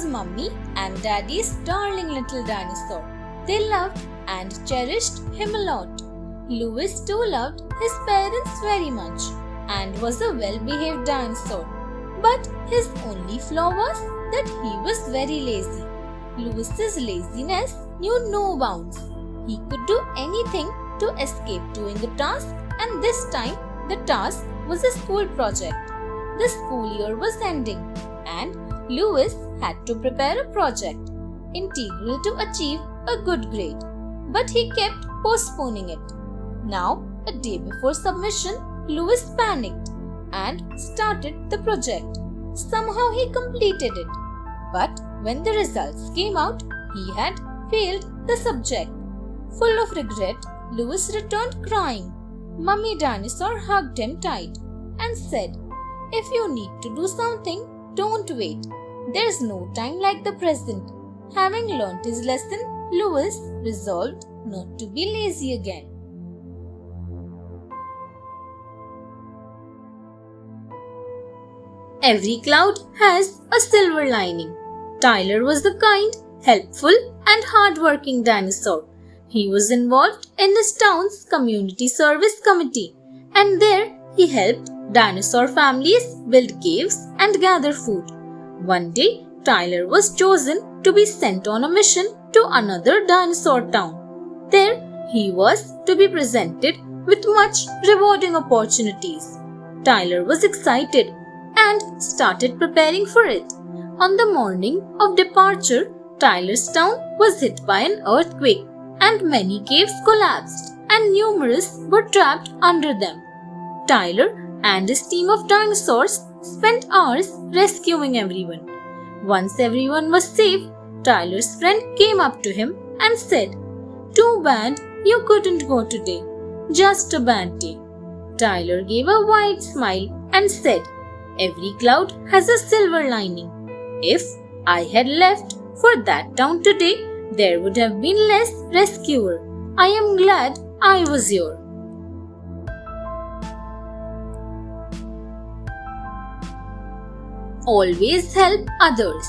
was Mummy and Daddy's darling little dinosaur. They loved and cherished him a lot. Louis too loved his parents very much and was a well-behaved dinosaur. But his only flaw was that he was very lazy. Louis's laziness knew no bounds. He could do anything to escape doing a task, and this time the task was a school project. The school year was ending and Louis had to prepare a project integral to achieve a good grade, but he kept postponing it. Now, a day before submission, Louis panicked and started the project. Somehow he completed it, but when the results came out, he had failed the subject. Full of regret, Louis returned crying. Mummy Dinosaur hugged him tight and said, "If you need to do something, don't wait. There's no time like the present." Having learnt his lesson, Louis resolved not to be lazy again. Every cloud has a silver lining. Tyler was the kind, helpful, and hard-working dinosaur. He was involved in his town's community service committee, and there he helped dinosaur families build caves and gather food. One day, Tyler was chosen to be sent on a mission to another dinosaur town. There, he was to be presented with much rewarding opportunities. Tyler was excited and started preparing for it. On the morning of departure, Tyler's town was hit by an earthquake, and many caves collapsed, and numerous were trapped under them. Tyler and his team of dinosaurs spent hours rescuing everyone. Once everyone was safe, Tyler's friend came up to him and said, "Too bad you couldn't go today. Just a bad day." Tyler gave a wide smile and said, "Every cloud has a silver lining. If I had left for that town today, there would have been less rescuer. I am glad I was here." Always help others.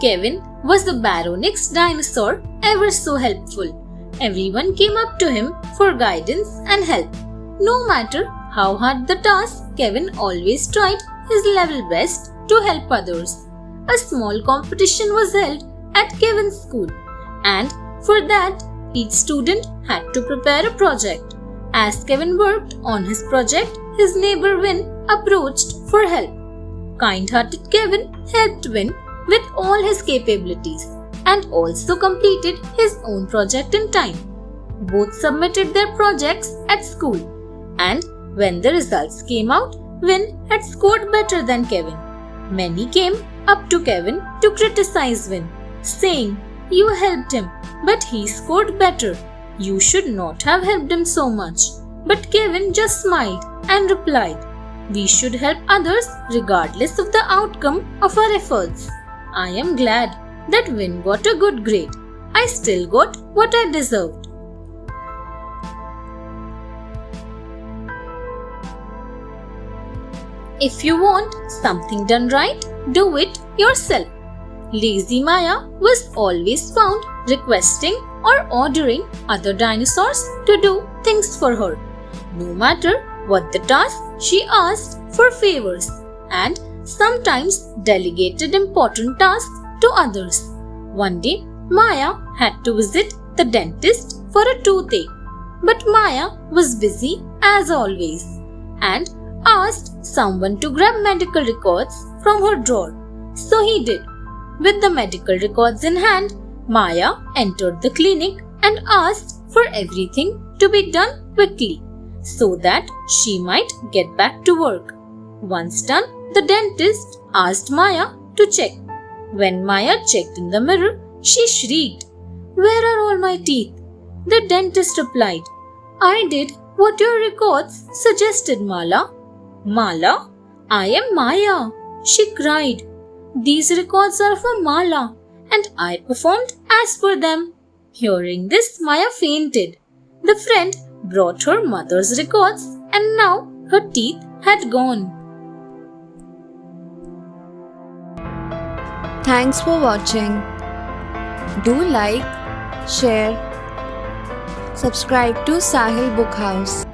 Kevin was the Baronix dinosaur, ever so helpful. Everyone came up to him for guidance and help. No matter how hard the task, Kevin always tried his level best to help others. A small competition was held at Kevin's school, and for that, each student had to prepare a project. As Kevin worked on his project, his neighbor Win approached for help. Kind-hearted Kevin helped Win with all his capabilities and also completed his own project in time. Both submitted their projects at school, and when the results came out, Win had scored better than Kevin. Many came up to Kevin to criticize Win, saying, "You helped him, but he scored better. You should not have helped him so much." But Kevin just smiled and replied, "We should help others regardless of the outcome of our efforts. I am glad that Win got a good grade. I still got what I deserved." If you want something done right, do it yourself. Lazy Maya was always found requesting or ordering other dinosaurs to do things for her. No matter what the task, she asked for favors and sometimes delegated important tasks to others. One day, Maya had to visit the dentist for a toothache, but Maya was busy as always and asked someone to grab medical records from her drawer. So he did. With the medical records in hand, Maya entered the clinic and asked for everything to be done quickly so that she might get back to work. Once done, the dentist asked Maya to check. When Maya checked in the mirror, she shrieked, "Where are all my teeth?" The dentist replied, "I did what your records suggested, Mala." "Mala? I am Maya," she cried. "These records are for Mala, and I performed as per them." Hearing this, Maya fainted. The friend brought her mother's records, and now her teeth had gone. Thanks for watching. Do like, share, subscribe to Sahil Book House.